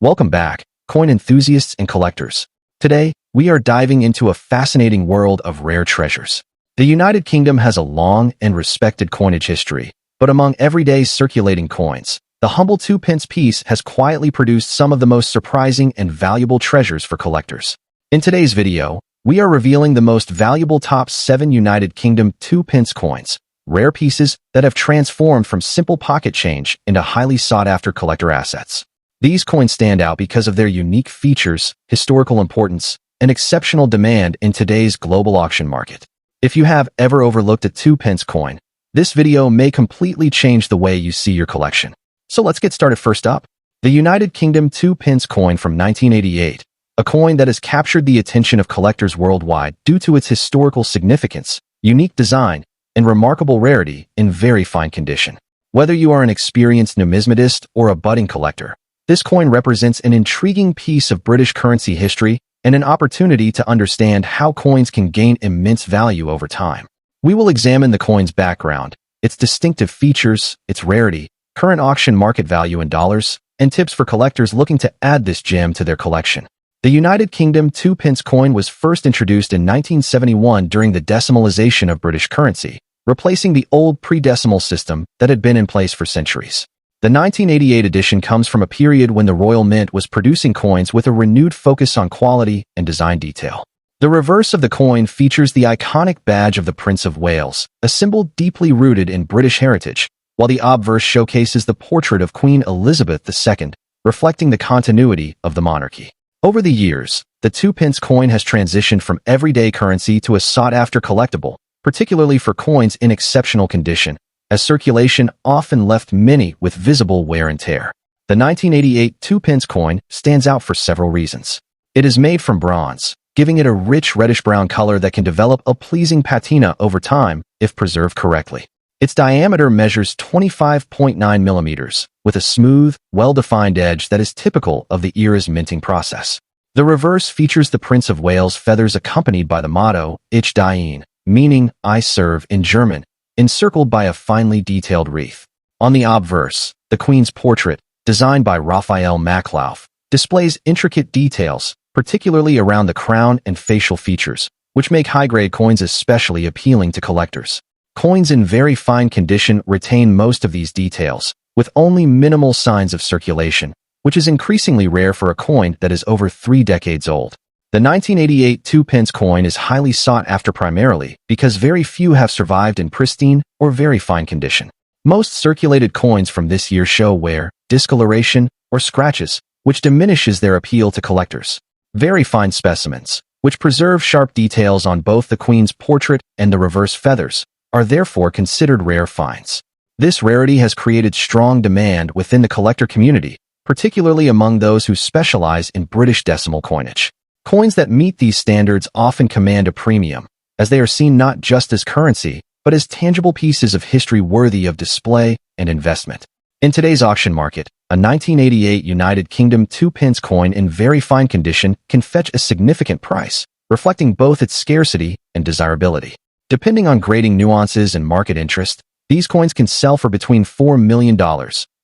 Welcome back, coin enthusiasts and collectors. Today, we are diving into a fascinating world of rare treasures. The United Kingdom has a long and respected coinage history, but among everyday circulating coins, the humble 2-pence piece has quietly produced some of the most surprising and valuable treasures for collectors. In today's video, we are revealing the most valuable top 7 United Kingdom 2-pence coins, rare pieces that have transformed from simple pocket change into highly sought-after collector assets. These coins stand out because of their unique features, historical importance, and exceptional demand in today's global auction market. If you have ever overlooked a 2-pence coin, this video may completely change the way you see your collection. So let's get started. First up, the United Kingdom 2-pence coin from 1988, a coin that has captured the attention of collectors worldwide due to its historical significance, unique design, and remarkable rarity in very fine condition. Whether you are an experienced numismatist or a budding collector, this coin represents an intriguing piece of British currency history and an opportunity to understand how coins can gain immense value over time. We will examine the coin's background, its distinctive features, its rarity, current auction market value in dollars, and tips for collectors looking to add this gem to their collection. The United Kingdom 2-pence coin was first introduced in 1971 during the decimalization of British currency, replacing the old pre-decimal system that had been in place for centuries. The 1988 edition comes from a period when the Royal Mint was producing coins with a renewed focus on quality and design detail. The reverse of the coin features the iconic badge of the Prince of Wales, a symbol deeply rooted in British heritage, while the obverse showcases the portrait of Queen Elizabeth II, reflecting the continuity of the monarchy. Over the years, the 2-pence coin has transitioned from everyday currency to a sought-after collectible, particularly for coins in exceptional condition, as circulation often left many with visible wear and tear. The 1988 2-pence coin stands out for several reasons. It is made from bronze, giving it a rich reddish-brown color that can develop a pleasing patina over time if preserved correctly. Its diameter measures 25.9 millimeters, with a smooth, well-defined edge that is typical of the era's minting process. The reverse features the Prince of Wales feathers accompanied by the motto, Ich diene, meaning I serve in German, encircled by a finely detailed wreath. On the obverse, the Queen's portrait, designed by Raphael Maklauf, displays intricate details, particularly around the crown and facial features, which make high-grade coins especially appealing to collectors. Coins in very fine condition retain most of these details, with only minimal signs of circulation, which is increasingly rare for a coin that is over 3 decades old. The 1988 2-pence coin is highly sought after primarily because very few have survived in pristine or very fine condition. Most circulated coins from this year show wear, discoloration, or scratches, which diminishes their appeal to collectors. Very fine specimens, which preserve sharp details on both the Queen's portrait and the reverse feathers, are therefore considered rare finds. This rarity has created strong demand within the collector community, particularly among those who specialize in British decimal coinage. Coins that meet these standards often command a premium, as they are seen not just as currency, but as tangible pieces of history worthy of display and investment. In today's auction market, a 1988 United Kingdom 2-pence coin in very fine condition can fetch a significant price, reflecting both its scarcity and desirability. Depending on grading nuances and market interest, these coins can sell for between $4 million,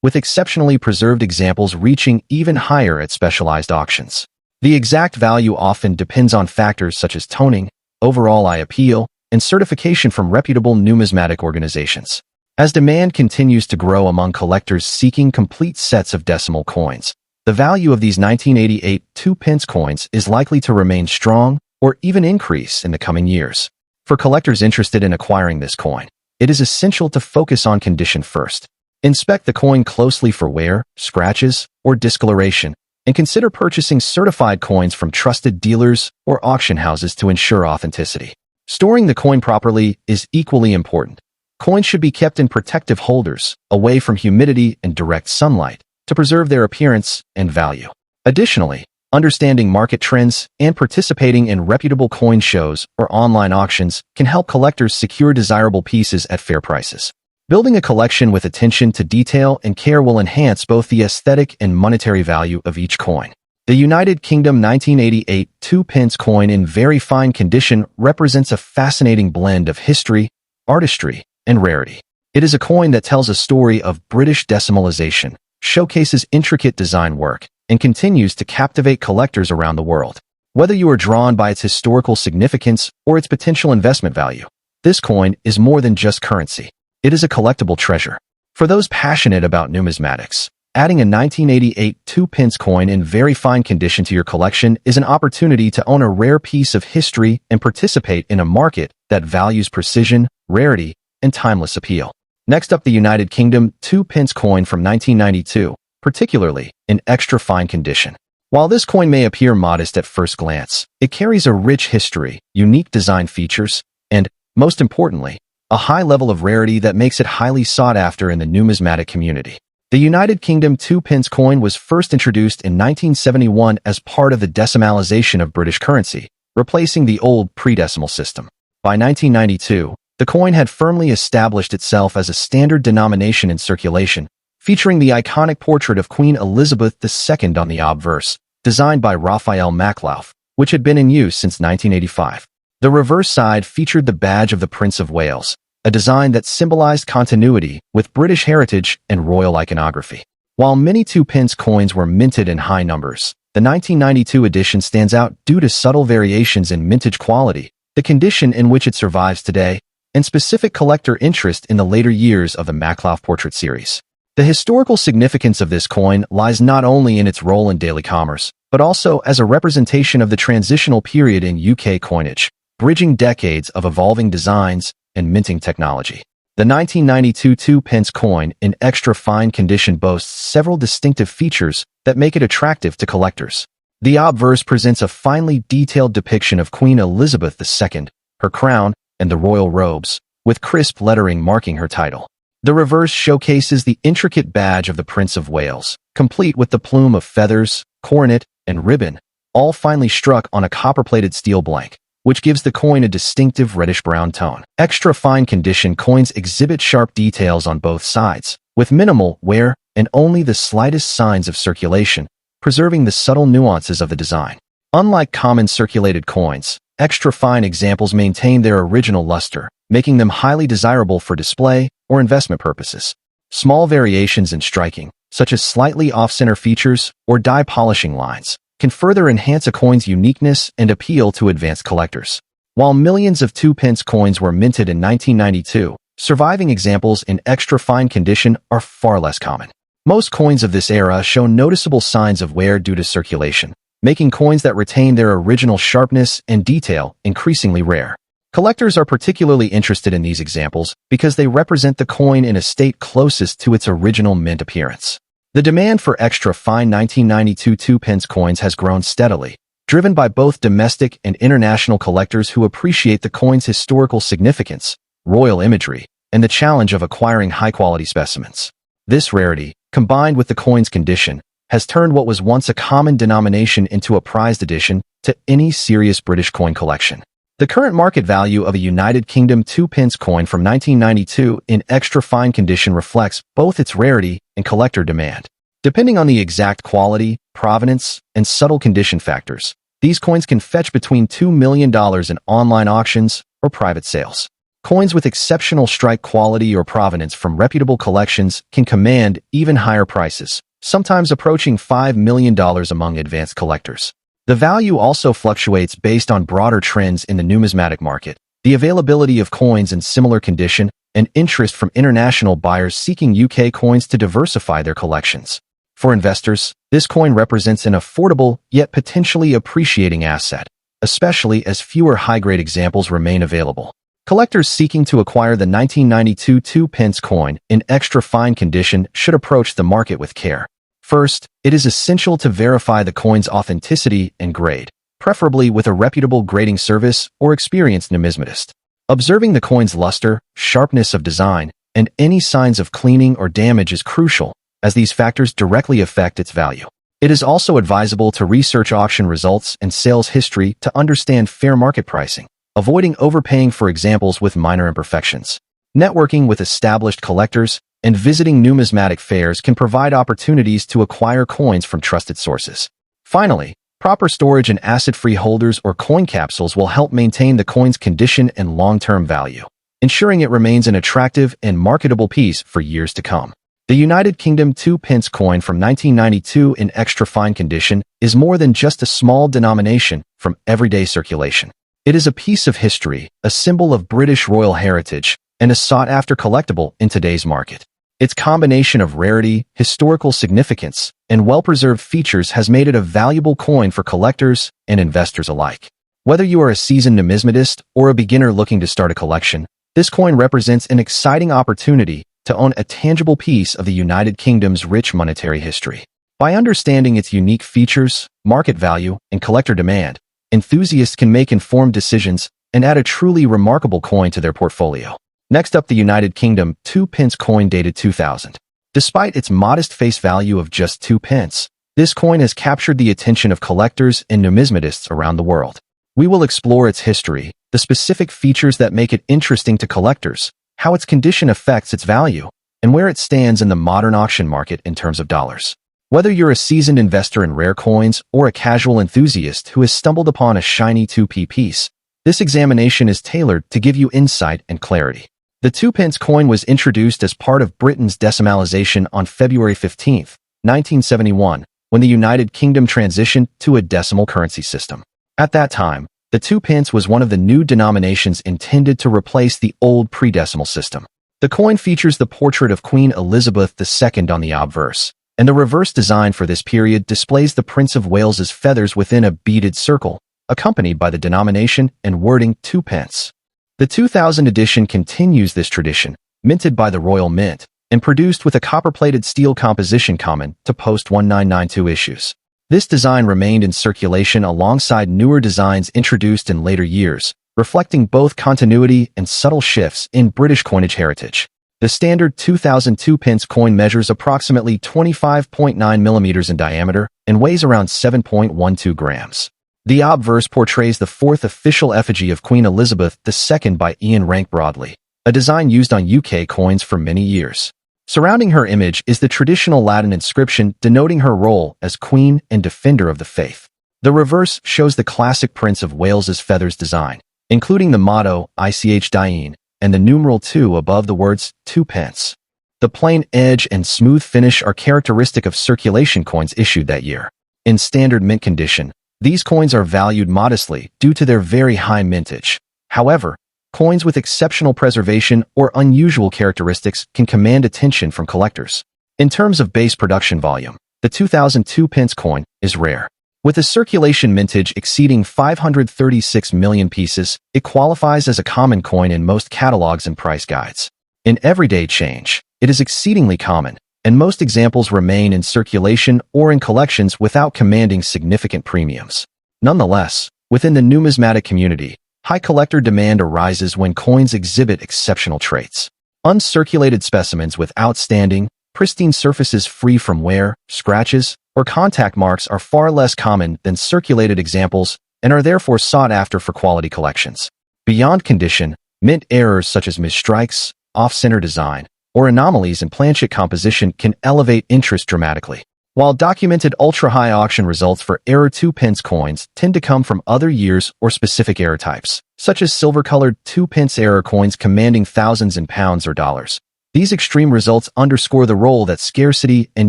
with exceptionally preserved examples reaching even higher at specialized auctions. The exact value often depends on factors such as toning, overall eye appeal, and certification from reputable numismatic organizations. As demand continues to grow among collectors seeking complete sets of decimal coins, the value of these 1988 2-pence coins is likely to remain strong or even increase in the coming years. For collectors interested in acquiring this coin, it is essential to focus on condition first. Inspect the coin closely for wear, scratches, or discoloration, and consider purchasing certified coins from trusted dealers or auction houses to ensure authenticity. Storing the coin properly is equally important. Coins should be kept in protective holders, away from humidity and direct sunlight, to preserve their appearance and value. Additionally, understanding market trends and participating in reputable coin shows or online auctions can help collectors secure desirable pieces at fair prices. Building a collection with attention to detail and care will enhance both the aesthetic and monetary value of each coin. The United Kingdom 1988 2-pence coin in very fine condition represents a fascinating blend of history, artistry, and rarity. It is a coin that tells a story of British decimalization, showcases intricate design work, and continues to captivate collectors around the world. Whether you are drawn by its historical significance or its potential investment value, this coin is more than just currency. It is a collectible treasure. For those passionate about numismatics, adding a 1988 2-pence coin in very fine condition to your collection is an opportunity to own a rare piece of history and participate in a market that values precision, rarity, and timeless appeal. Next up, the United Kingdom 2-pence coin from 1992, particularly in extra fine condition. While this coin may appear modest at first glance, it carries a rich history, unique design features, and, most importantly, a high level of rarity that makes it highly sought after in the numismatic community. The United Kingdom 2-pence coin was first introduced in 1971 as part of the decimalization of British currency, replacing the old pre-decimal system. By 1992, the coin had firmly established itself as a standard denomination in circulation, featuring the iconic portrait of Queen Elizabeth II on the obverse, designed by Raphael Maklauf, which had been in use since 1985. The reverse side featured the badge of the Prince of Wales, a design that symbolized continuity with British heritage and royal iconography. While many 2-pence coins were minted in high numbers, the 1992 edition stands out due to subtle variations in mintage quality, the condition in which it survives today, and specific collector interest in the later years of the Maklauf portrait series. The historical significance of this coin lies not only in its role in daily commerce, but also as a representation of the transitional period in UK coinage, bridging decades of evolving designs and minting technology. The 1992 2-pence coin in extra fine condition boasts several distinctive features that make it attractive to collectors. The obverse presents a finely detailed depiction of Queen Elizabeth II, her crown, and the royal robes, with crisp lettering marking her title. The reverse showcases the intricate badge of the Prince of Wales, complete with the plume of feathers, coronet, and ribbon, all finely struck on a copper-plated steel blank, which gives the coin a distinctive reddish-brown tone. Extra fine condition coins exhibit sharp details on both sides, with minimal wear and only the slightest signs of circulation, preserving the subtle nuances of the design. Unlike common circulated coins, extra fine examples maintain their original luster, making them highly desirable for display or investment purposes. Small variations in striking, such as slightly off-center features or die polishing lines, can further enhance a coin's uniqueness and appeal to advanced collectors. While millions of 2-pence coins were minted in 1992, surviving examples in extra fine condition are far less common. Most coins of this era show noticeable signs of wear due to circulation, making coins that retain their original sharpness and detail increasingly rare. Collectors are particularly interested in these examples because they represent the coin in a state closest to its original mint appearance. The demand for extra fine 1992 2-pence coins has grown steadily, driven by both domestic and international collectors who appreciate the coin's historical significance, royal imagery, and the challenge of acquiring high-quality specimens. This rarity, combined with the coin's condition, has turned what was once a common denomination into a prized addition to any serious British coin collection. The current market value of a United Kingdom 2-pence coin from 1992 in extra fine condition reflects both its rarity and collector demand. Depending on the exact quality, provenance, and subtle condition factors, these coins can fetch between $2 million in online auctions or private sales. Coins with exceptional strike quality or provenance from reputable collections can command even higher prices, sometimes approaching $5 million among advanced collectors. The value also fluctuates based on broader trends in the numismatic market, the availability of coins in similar condition, and interest from international buyers seeking UK coins to diversify their collections. For investors, this coin represents an affordable yet potentially appreciating asset, especially as fewer high-grade examples remain available. Collectors seeking to acquire the 1992 2-pence coin in extra fine condition should approach the market with care. First, it is essential to verify the coin's authenticity and grade, preferably with a reputable grading service or experienced numismatist. Observing the coin's luster, sharpness of design, and any signs of cleaning or damage is crucial, as these factors directly affect its value. It is also advisable to research auction results and sales history to understand fair market pricing, avoiding overpaying for examples with minor imperfections. Networking with established collectors and visiting numismatic fairs can provide opportunities to acquire coins from trusted sources. Finally, proper storage in acid-free holders or coin capsules will help maintain the coin's condition and long-term value, ensuring it remains an attractive and marketable piece for years to come. The United Kingdom 2-pence coin from 1992 in extra fine condition is more than just a small denomination from everyday circulation. It is a piece of history, a symbol of British royal heritage, and a sought-after collectible in today's market. Its combination of rarity, historical significance, and well-preserved features has made it a valuable coin for collectors and investors alike. Whether you are a seasoned numismatist or a beginner looking to start a collection, this coin represents an exciting opportunity to own a tangible piece of the United Kingdom's rich monetary history. By understanding its unique features, market value, and collector demand, enthusiasts can make informed decisions and add a truly remarkable coin to their portfolio. Next up, the United Kingdom 2-pence coin dated 2000. Despite its modest face value of just 2 pence, this coin has captured the attention of collectors and numismatists around the world. We will explore its history, the specific features that make it interesting to collectors, how its condition affects its value, and where it stands in the modern auction market in terms of dollars. Whether you're a seasoned investor in rare coins or a casual enthusiast who has stumbled upon a shiny 2p piece, this examination is tailored to give you insight and clarity. The 2-pence coin was introduced as part of Britain's decimalisation on February 15, 1971, when the United Kingdom transitioned to a decimal currency system. At that time, the 2-pence was one of the new denominations intended to replace the old pre-decimal system. The coin features the portrait of Queen Elizabeth II on the obverse, and the reverse design for this period displays the Prince of Wales's feathers within a beaded circle, accompanied by the denomination and wording 2 pence. The 2000 edition continues this tradition, minted by the Royal Mint, and produced with a copper-plated steel composition common to post-1992 issues. This design remained in circulation alongside newer designs introduced in later years, reflecting both continuity and subtle shifts in British coinage heritage. The standard 2000 2-pence coin measures approximately 25.9 millimeters in diameter and weighs around 7.12 grams. The obverse portrays the fourth official effigy of Queen Elizabeth II by Ian Rank Broadley, a design used on UK coins for many years. Surrounding her image is the traditional Latin inscription denoting her role as Queen and Defender of the Faith. The reverse shows the classic Prince of Wales's feathers design, including the motto Ich Dien and the numeral 2 above the words 2 pence. The plain edge and smooth finish are characteristic of circulation coins issued that year. In standard mint condition, these coins are valued modestly due to their very high mintage. However, coins with exceptional preservation or unusual characteristics can command attention from collectors. In terms of base production volume, the 2000 2-pence coin is rare. With a circulation mintage exceeding 536 million pieces, it qualifies as a common coin in most catalogs and price guides. In everyday change, it is exceedingly common, and most examples remain in circulation or in collections without commanding significant premiums. Nonetheless, within the numismatic community, high collector demand arises when coins exhibit exceptional traits. Uncirculated specimens with outstanding, pristine surfaces free from wear, scratches, or contact marks are far less common than circulated examples and are therefore sought after for quality collections. Beyond condition, mint errors such as misstrikes, off-center design, or anomalies in planchet composition can elevate interest dramatically. While documented ultra-high auction results for error 2-pence coins tend to come from other years or specific error types, such as silver-colored 2-pence error coins commanding thousands in pounds or dollars, these extreme results underscore the role that scarcity and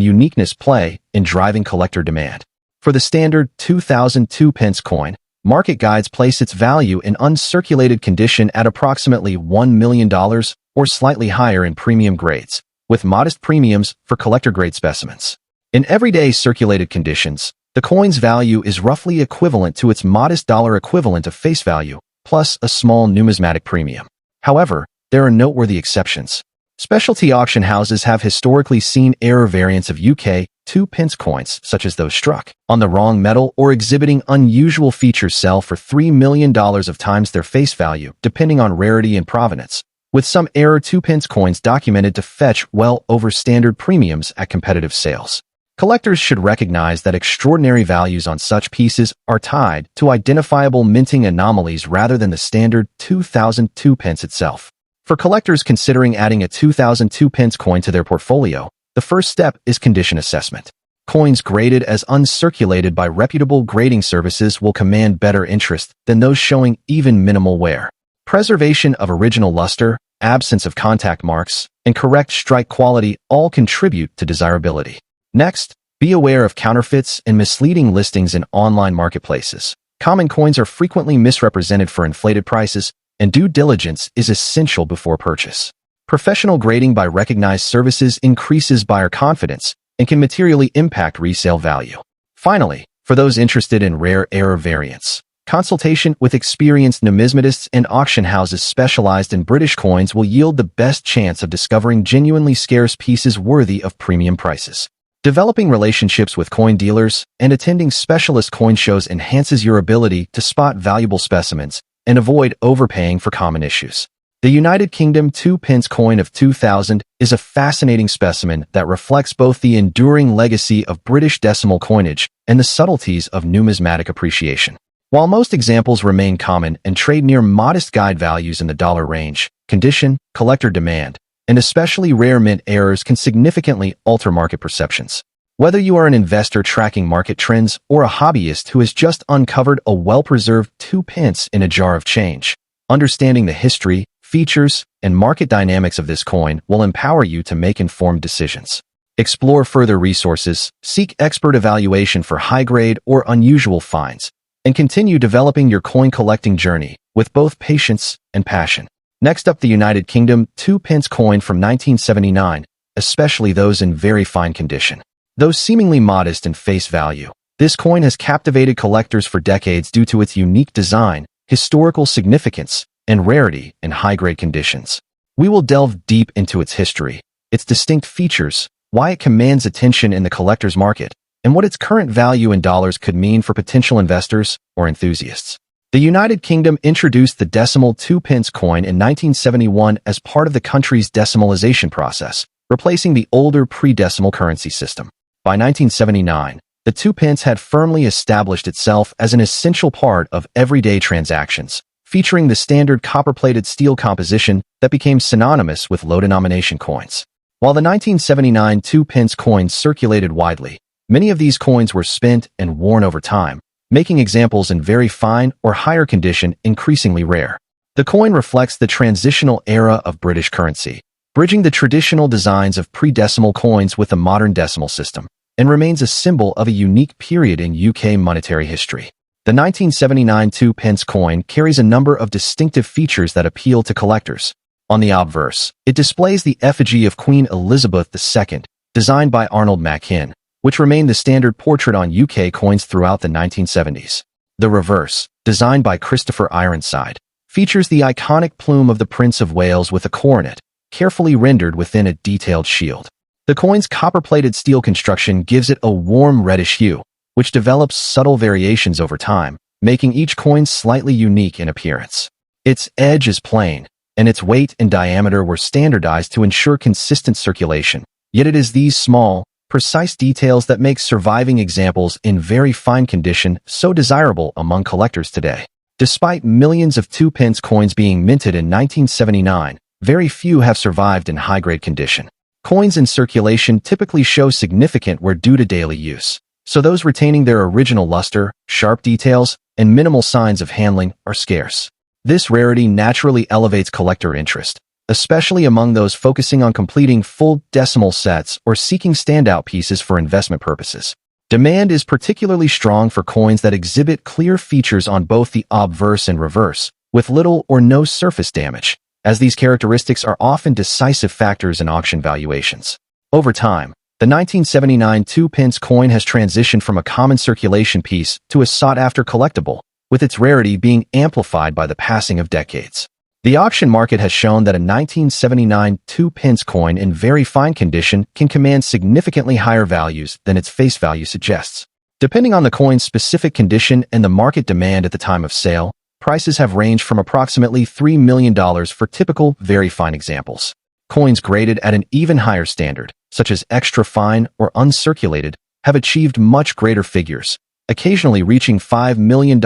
uniqueness play in driving collector demand. For the standard 2000 2-pence coin, market guides place its value in uncirculated condition at approximately $1 million or slightly higher in premium grades, with modest premiums for collector-grade specimens. In everyday circulated conditions, the coin's value is roughly equivalent to its modest dollar equivalent of face value, plus a small numismatic premium. However, there are noteworthy exceptions. Specialty auction houses have historically seen error variants of UK 2-pence coins, such as those struck on the wrong metal or exhibiting unusual features, sell for $3 million of times their face value, depending on rarity and provenance, with some error 2-pence coins documented to fetch well over standard premiums at competitive sales. Collectors should recognize that extraordinary values on such pieces are tied to identifiable minting anomalies rather than the standard 2000 2-pence itself. For collectors considering adding a 2000 2-pence coin to their portfolio, the first step is condition assessment. Coins graded as uncirculated by reputable grading services will command better interest than those showing even minimal wear. Preservation of original luster, absence of contact marks, and correct strike quality all contribute to desirability. Next, be aware of counterfeits and misleading listings in online marketplaces. Common coins are frequently misrepresented for inflated prices, and due diligence is essential before purchase. Professional grading by recognized services increases buyer confidence and can materially impact resale value. Finally, for those interested in rare error variants, consultation with experienced numismatists and auction houses specialized in British coins will yield the best chance of discovering genuinely scarce pieces worthy of premium prices. Developing relationships with coin dealers and attending specialist coin shows enhances your ability to spot valuable specimens and avoid overpaying for common issues. The United Kingdom 2-pence coin of 2000 is a fascinating specimen that reflects both the enduring legacy of British decimal coinage and the subtleties of numismatic appreciation. While most examples remain common and trade near modest guide values in the dollar range, condition, collector demand, and especially rare mint errors can significantly alter market perceptions. Whether you are an investor tracking market trends or a hobbyist who has just uncovered a well-preserved 2-pence in a jar of change, understanding the history, features, and market dynamics of this coin will empower you to make informed decisions. Explore further resources, seek expert evaluation for high-grade or unusual finds, and continue developing your coin collecting journey with both patience and passion. Next up, the United Kingdom 2-pence coin from 1979, especially those in very fine condition. Though seemingly modest in face value, this coin has captivated collectors for decades due to its unique design, historical significance, and rarity in high-grade conditions. We will delve deep into its history, its distinct features, why it commands attention in the collector's market, and what its current value in dollars could mean for potential investors or enthusiasts. The United Kingdom introduced the decimal 2-pence coin in 1971 as part of the country's decimalization process, replacing the older pre-decimal currency system. By 1979, the 2-pence had firmly established itself as an essential part of everyday transactions, featuring the standard copper-plated steel composition that became synonymous with low-denomination coins. While the 1979 2-pence coins circulated widely, many of these coins were spent and worn over time, making examples in very fine or higher condition increasingly rare. The coin reflects the transitional era of British currency, bridging the traditional designs of pre-decimal coins with the modern decimal system, and remains a symbol of a unique period in UK monetary history. The 1979 2-pence coin carries a number of distinctive features that appeal to collectors. On the obverse, it displays the effigy of Queen Elizabeth II, designed by Arnold Machin, which remained the standard portrait on UK coins throughout the 1970s. The reverse, designed by Christopher Ironside, features the iconic plume of the Prince of Wales with a coronet, carefully rendered within a detailed shield. The coin's copper-plated steel construction gives it a warm reddish hue, which develops subtle variations over time, making each coin slightly unique in appearance. Its edge is plain, and its weight and diameter were standardized to ensure consistent circulation, yet it is these small, precise details that make surviving examples in very fine condition so desirable among collectors today. Despite millions of 2-pence coins being minted in 1979, very few have survived in high-grade condition. Coins in circulation typically show significant wear due to daily use, so those retaining their original luster, sharp details, and minimal signs of handling are scarce. This rarity naturally elevates collector interest, especially among those focusing on completing full decimal sets or seeking standout pieces for investment purposes. Demand is particularly strong for coins that exhibit clear features on both the obverse and reverse, with little or no surface damage, as these characteristics are often decisive factors in auction valuations. Over time, the 1979 2-pence coin has transitioned from a common circulation piece to a sought-after collectible, with its rarity being amplified by the passing of decades. The auction market has shown that a 1979 2-pence coin in very fine condition can command significantly higher values than its face value suggests. Depending on the coin's specific condition and the market demand at the time of sale, prices have ranged from approximately $3 million for typical, very fine examples. Coins graded at an even higher standard, such as extra fine or uncirculated, have achieved much greater figures, occasionally reaching $5 million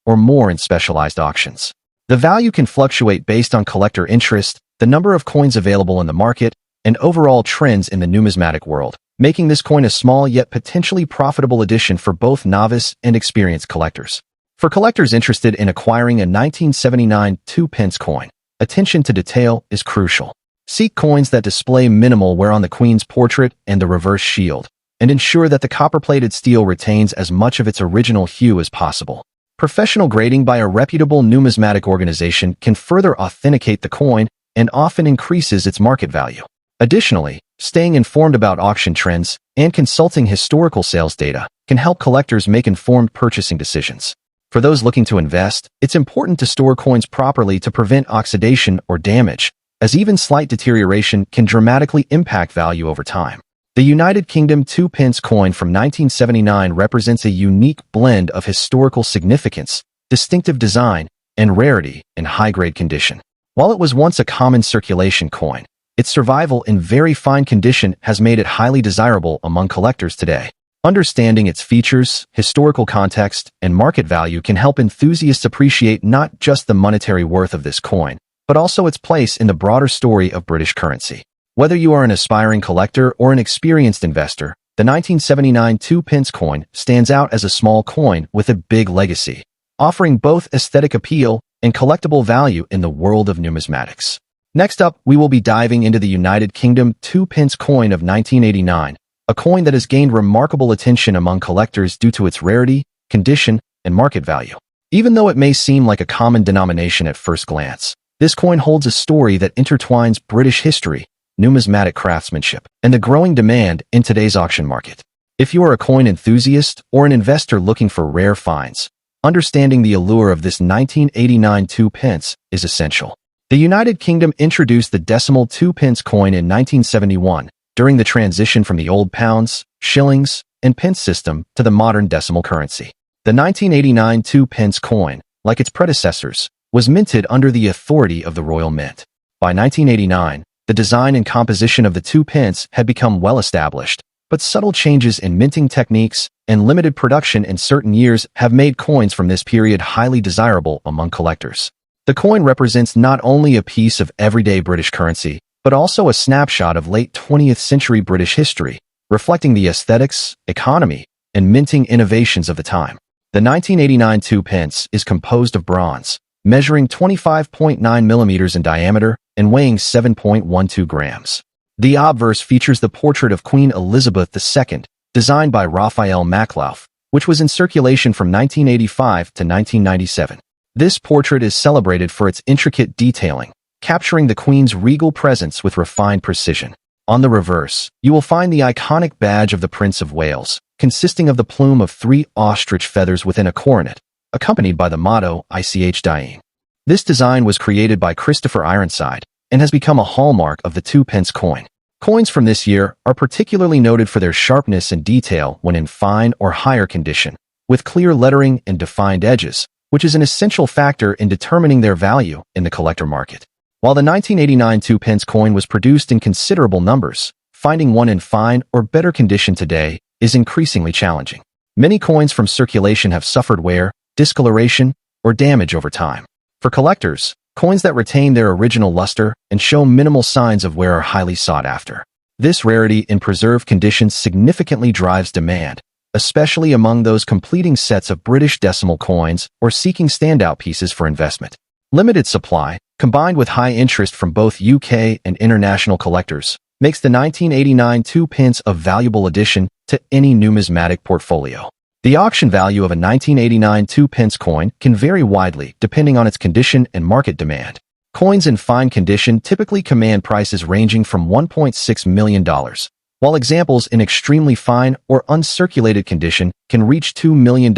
or more in specialized auctions. The value can fluctuate based on collector interest, the number of coins available in the market, and overall trends in the numismatic world, making this coin a small yet potentially profitable addition for both novice and experienced collectors. For collectors interested in acquiring a 1979 2-pence coin, attention to detail is crucial. Seek coins that display minimal wear on the queen's portrait and the reverse shield, and ensure that the copper-plated steel retains as much of its original hue as possible. Professional grading by a reputable numismatic organization can further authenticate the coin and often increases its market value. Additionally, staying informed about auction trends and consulting historical sales data can help collectors make informed purchasing decisions. For those looking to invest, it's important to store coins properly to prevent oxidation or damage, as even slight deterioration can dramatically impact value over time. The United Kingdom 2p coin from 1979 represents a unique blend of historical significance, distinctive design, and rarity in high-grade condition. While it was once a common circulation coin, its survival in very fine condition has made it highly desirable among collectors today. Understanding its features, historical context, and market value can help enthusiasts appreciate not just the monetary worth of this coin, but also its place in the broader story of British currency. Whether you are an aspiring collector or an experienced investor, the 1979 2p coin stands out as a small coin with a big legacy, offering both aesthetic appeal and collectible value in the world of numismatics. Next up, we will be diving into the United Kingdom 2p coin of 1989, a coin that has gained remarkable attention among collectors due to its rarity, condition, and market value. Even though it may seem like a common denomination at first glance, this coin holds a story that intertwines British history, numismatic craftsmanship, and the growing demand in today's auction market. If you are a coin enthusiast or an investor looking for rare finds, understanding the allure of this 1989 2p is essential. The United Kingdom introduced the decimal 2p coin in 1971 during the transition from the old pounds, shillings, and pence system to the modern decimal currency. The 1989 2p coin, like its predecessors, was minted under the authority of the Royal Mint. By 1989, the design and composition of the 2p had become well established, but subtle changes in minting techniques and limited production in certain years have made coins from this period highly desirable among collectors. The coin represents not only a piece of everyday British currency, but also a snapshot of late 20th century British history, reflecting the aesthetics, economy, and minting innovations of the time. The 1989 2p is composed of bronze, measuring 25.9 millimeters in diameter and weighing 7.12 grams. The obverse features the portrait of Queen Elizabeth II, designed by Raphael Maklauf, which was in circulation from 1985 to 1997. This portrait is celebrated for its intricate detailing, capturing the Queen's regal presence with refined precision. On the reverse, you will find the iconic badge of the Prince of Wales, consisting of the plume of 3 ostrich feathers within a coronet, accompanied by the motto Ich Dien. This design was created by Christopher Ironside and has become a hallmark of the 2p coin. Coins from this year are particularly noted for their sharpness and detail when in fine or higher condition, with clear lettering and defined edges, which is an essential factor in determining their value in the collector market. While the 1989 2p coin was produced in considerable numbers, finding one in fine or better condition today is increasingly challenging. Many coins from circulation have suffered wear, discoloration, or damage over time. For collectors, coins that retain their original luster and show minimal signs of wear are highly sought after. This rarity in preserved conditions significantly drives demand, especially among those completing sets of British decimal coins or seeking standout pieces for investment. Limited supply, combined with high interest from both UK and international collectors, makes the 1989 2p a valuable addition to any numismatic portfolio. The auction value of a 1989 2p coin can vary widely depending on its condition and market demand. Coins in fine condition typically command prices ranging from $1.6 million, while examples in extremely fine or uncirculated condition can reach $2 million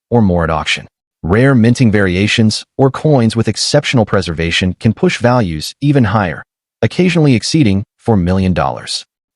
or more at auction. Rare minting variations or coins with exceptional preservation can push values even higher, occasionally exceeding $4 million.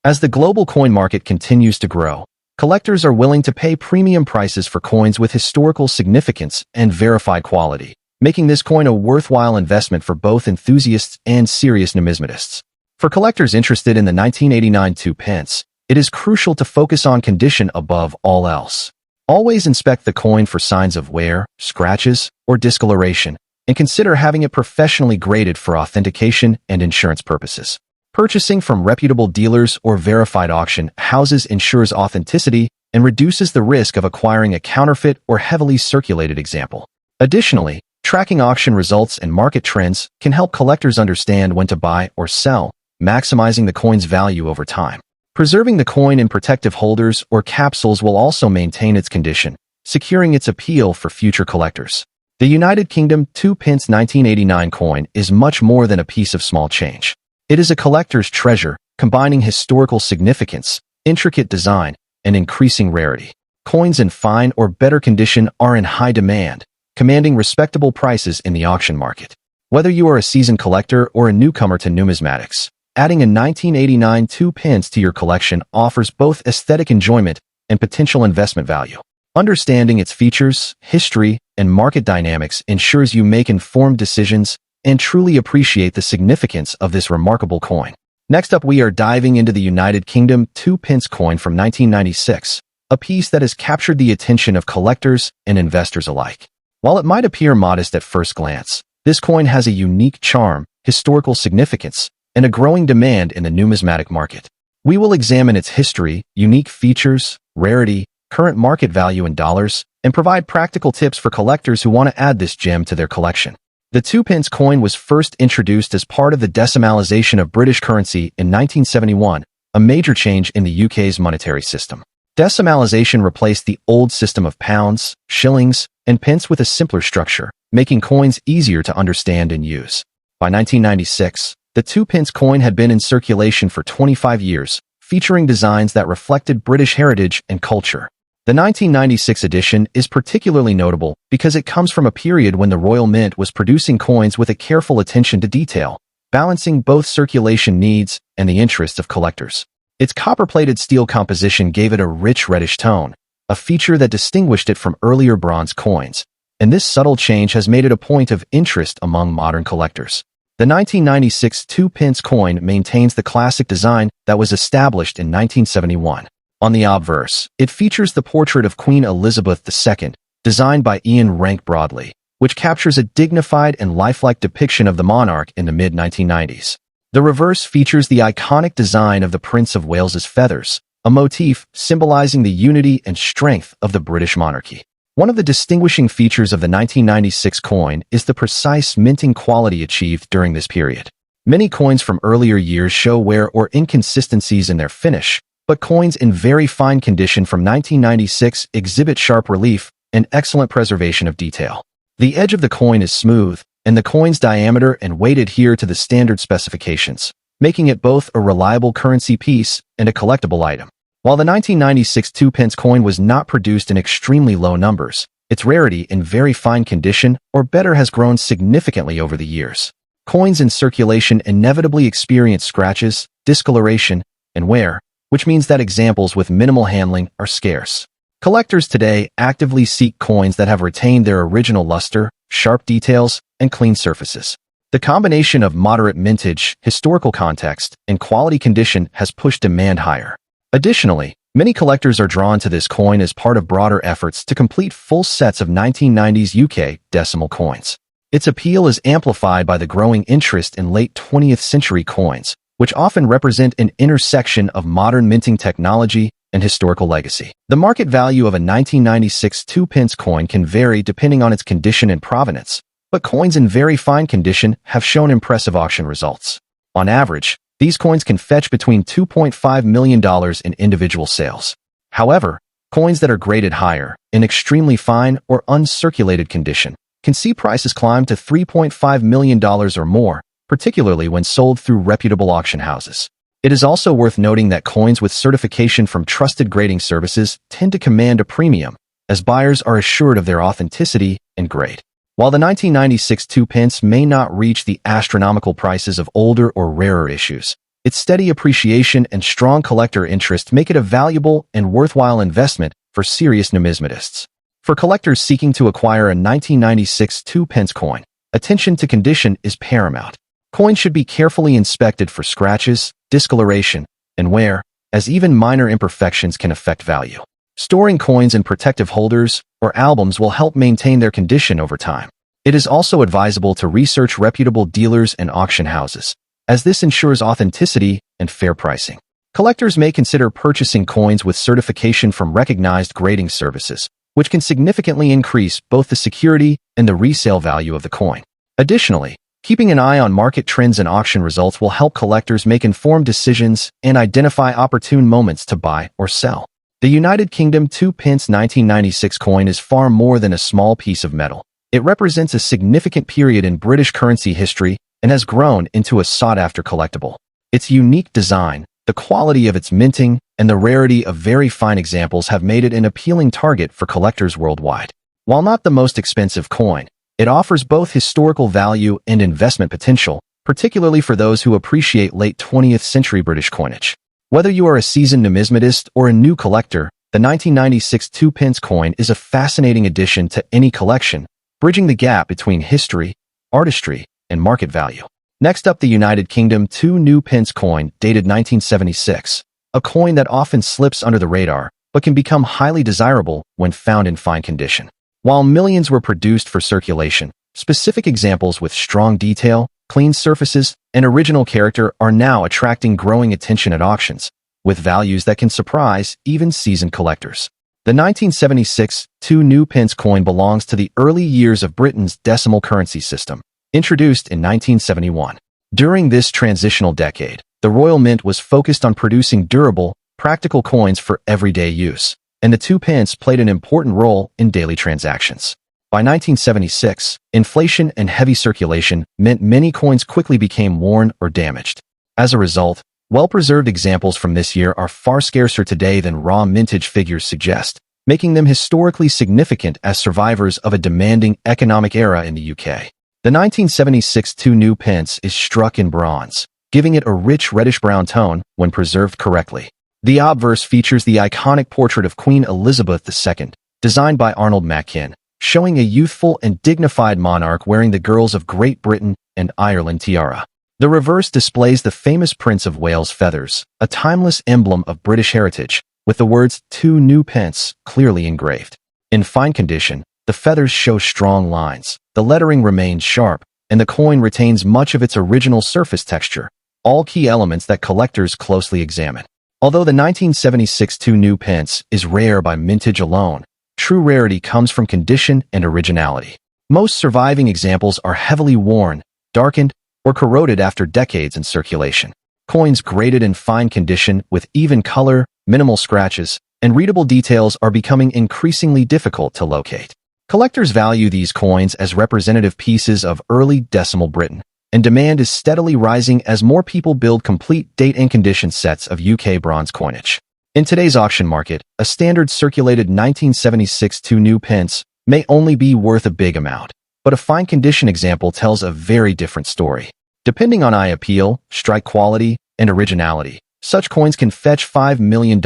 As the global coin market continues to grow, collectors are willing to pay premium prices for coins with historical significance and verified quality, making this coin a worthwhile investment for both enthusiasts and serious numismatists. For collectors interested in the 1989 2p, it is crucial to focus on condition above all else. Always inspect the coin for signs of wear, scratches, or discoloration, and consider having it professionally graded for authentication and insurance purposes. Purchasing from reputable dealers or verified auction houses ensures authenticity and reduces the risk of acquiring a counterfeit or heavily circulated example. Additionally, Tracking auction results and market trends can help collectors understand when to buy or sell, maximizing the coin's value over time. Preserving the coin in protective holders or capsules will also maintain its condition, securing its appeal for future collectors. The United Kingdom 2p 1989 coin is much more than a piece of small change. It is a collector's treasure, combining historical significance, intricate design, and increasing rarity. Coins in fine or better condition are in high demand, commanding respectable prices in the auction market. Whether you are a seasoned collector or a newcomer to numismatics, adding a 1989 2p to your collection offers both aesthetic enjoyment and potential investment value. Understanding its features, history, and market dynamics ensures you make informed decisions and truly appreciate the significance of this remarkable coin. Next up, we are diving into the United Kingdom 2p coin from 1996, a piece that has captured the attention of collectors and investors alike. While it might appear modest at first glance, this coin has a unique charm, historical significance, and a growing demand in the numismatic market. We will examine its history, unique features, rarity, current market value in dollars, and provide practical tips for collectors who want to add this gem to their collection. The 2p coin was first introduced as part of the decimalisation of British currency in 1971, a major change in the UK's monetary system. Decimalisation replaced the old system of pounds, shillings, and pence with a simpler structure, making coins easier to understand and use. By 1996, the 2p coin had been in circulation for 25 years, featuring designs that reflected British heritage and culture. The 1996 edition is particularly notable because it comes from a period when the Royal Mint was producing coins with a careful attention to detail, balancing both circulation needs and the interests of collectors. Its copper-plated steel composition gave it a rich reddish tone, a feature that distinguished it from earlier bronze coins, and this subtle change has made it a point of interest among modern collectors. The 1996 2p coin maintains the classic design that was established in 1971. On the obverse, it features the portrait of Queen Elizabeth II, designed by Ian Rank Broadley, which captures a dignified and lifelike depiction of the monarch in the mid-1990s. The reverse features the iconic design of the Prince of Wales's feathers, a motif symbolizing the unity and strength of the British monarchy. One of the distinguishing features of the 1996 coin is the precise minting quality achieved during this period. Many coins from earlier years show wear or inconsistencies in their finish, but coins in very fine condition from 1996 exhibit sharp relief and excellent preservation of detail. The edge of the coin is smooth, and the coin's diameter and weight adhere to the standard specifications, making it both a reliable currency piece and a collectible item. While the 1996 2p coin was not produced in extremely low numbers, its rarity in very fine condition or better has grown significantly over the years. Coins in circulation inevitably experience scratches, discoloration, and wear, which means that examples with minimal handling are scarce. Collectors today actively seek coins that have retained their original luster, sharp details, and clean surfaces. The combination of moderate mintage, historical context, and quality condition has pushed demand higher. Additionally, many collectors are drawn to this coin as part of broader efforts to complete full sets of 1990s UK decimal coins. Its appeal is amplified by the growing interest in late 20th century coins, which often represent an intersection of modern minting technology and historical legacy. The market value of a 1996 2p coin can vary depending on its condition and provenance, but coins in very fine condition have shown impressive auction results. On average, these coins can fetch between $2.5 million in individual sales. However, coins that are graded higher, in extremely fine or uncirculated condition, can see prices climb to $3.5 million or more, particularly when sold through reputable auction houses. It is also worth noting that coins with certification from trusted grading services tend to command a premium, as buyers are assured of their authenticity and grade. While the 1996 2p may not reach the astronomical prices of older or rarer issues, its steady appreciation and strong collector interest make it a valuable and worthwhile investment for serious numismatists. For collectors seeking to acquire a 1996 2p coin, attention to condition is paramount. Coins should be carefully inspected for scratches, discoloration, and wear, as even minor imperfections can affect value. Storing coins in protective holders or albums will help maintain their condition over time. It is also advisable to research reputable dealers and auction houses, as this ensures authenticity and fair pricing. Collectors may consider purchasing coins with certification from recognized grading services, which can significantly increase both the security and the resale value of the coin. Additionally, keeping an eye on market trends and auction results will help collectors make informed decisions and identify opportune moments to buy or sell. The United Kingdom 2 pence 1996 coin is far more than a small piece of metal. It represents a significant period in British currency history and has grown into a sought-after collectible. Its unique design, the quality of its minting, and the rarity of very fine examples have made it an appealing target for collectors worldwide. While not the most expensive coin, it offers both historical value and investment potential, particularly for those who appreciate late 20th century British coinage. Whether you are a seasoned numismatist or a new collector, the 1996 2 pence coin is a fascinating addition to any collection, bridging the gap between history, artistry, and market value. Next up, the United Kingdom 2 new pence coin, dated 1976, a coin that often slips under the radar, but can become highly desirable when found in fine condition. While millions were produced for circulation, specific examples with strong detail, clean surfaces, and original character are now attracting growing attention at auctions, with values that can surprise even seasoned collectors. The 1976 2 new pence coin belongs to the early years of Britain's decimal currency system, introduced in 1971. During this transitional decade, the Royal Mint was focused on producing durable, practical coins for everyday use, and the 2 pence played an important role in daily transactions. By 1976, inflation and heavy circulation meant many coins quickly became worn or damaged. As a result, well-preserved examples from this year are far scarcer today than raw mintage figures suggest, making them historically significant as survivors of a demanding economic era in the UK. The 1976 2 new pence is struck in bronze, giving it a rich reddish-brown tone when preserved correctly. The obverse features the iconic portrait of Queen Elizabeth II, designed by Arnold Mackin, showing a youthful and dignified monarch wearing the Girls of Great Britain and Ireland tiara. The reverse displays the famous Prince of Wales feathers, a timeless emblem of British heritage, with the words 2 new pence clearly engraved. In fine condition, the feathers show strong lines, the lettering remains sharp, and the coin retains much of its original surface texture, all key elements that collectors closely examine. Although the 1976 2 new pence is rare by mintage alone, true rarity comes from condition and originality. Most surviving examples are heavily worn, darkened, or corroded after decades in circulation. Coins graded in fine condition with even color, minimal scratches, and readable details are becoming increasingly difficult to locate. Collectors value these coins as representative pieces of early decimal Britain, and demand is steadily rising as more people build complete date and condition sets of UK bronze coinage. In today's auction market, a standard circulated 1976 2 new pence may only be worth a big amount, but a fine condition example tells a very different story. Depending on eye appeal, strike quality, and originality, such coins can fetch $5 million,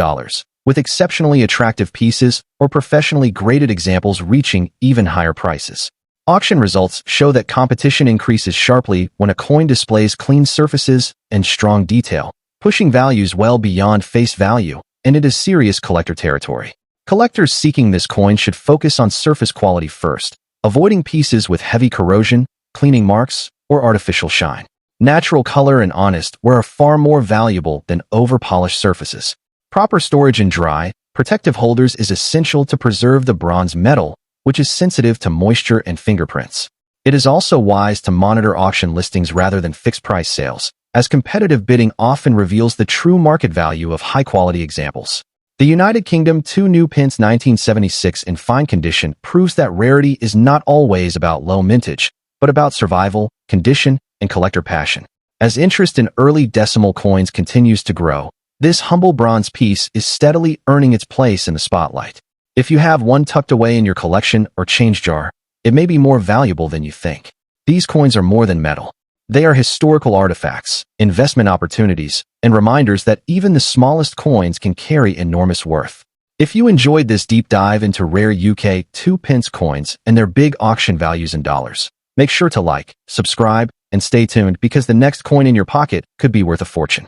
with exceptionally attractive pieces or professionally graded examples reaching even higher prices. Auction results show that competition increases sharply when a coin displays clean surfaces and strong detail, pushing values well beyond face value and into serious collector territory. Collectors seeking this coin should focus on surface quality first, avoiding pieces with heavy corrosion, cleaning marks, or artificial shine. Natural color and honest wear are far more valuable than over-polished surfaces. Proper storage in dry, protective holders is essential to preserve the bronze metal, which is sensitive to moisture and fingerprints. It is also wise to monitor auction listings rather than fixed-price sales, as competitive bidding often reveals the true market value of high-quality examples. The United Kingdom 2 new pence 1976 in fine condition proves that rarity is not always about low mintage, but about survival, condition, and collector passion. As interest in early decimal coins continues to grow, this humble bronze piece is steadily earning its place in the spotlight. If you have one tucked away in your collection or change jar, it may be more valuable than you think. These coins are more than metal. They are historical artifacts, investment opportunities, and reminders that even the smallest coins can carry enormous worth. If you enjoyed this deep dive into rare UK 2 pence coins and their big auction values in dollars, make sure to like, subscribe, and stay tuned because the next coin in your pocket could be worth a fortune.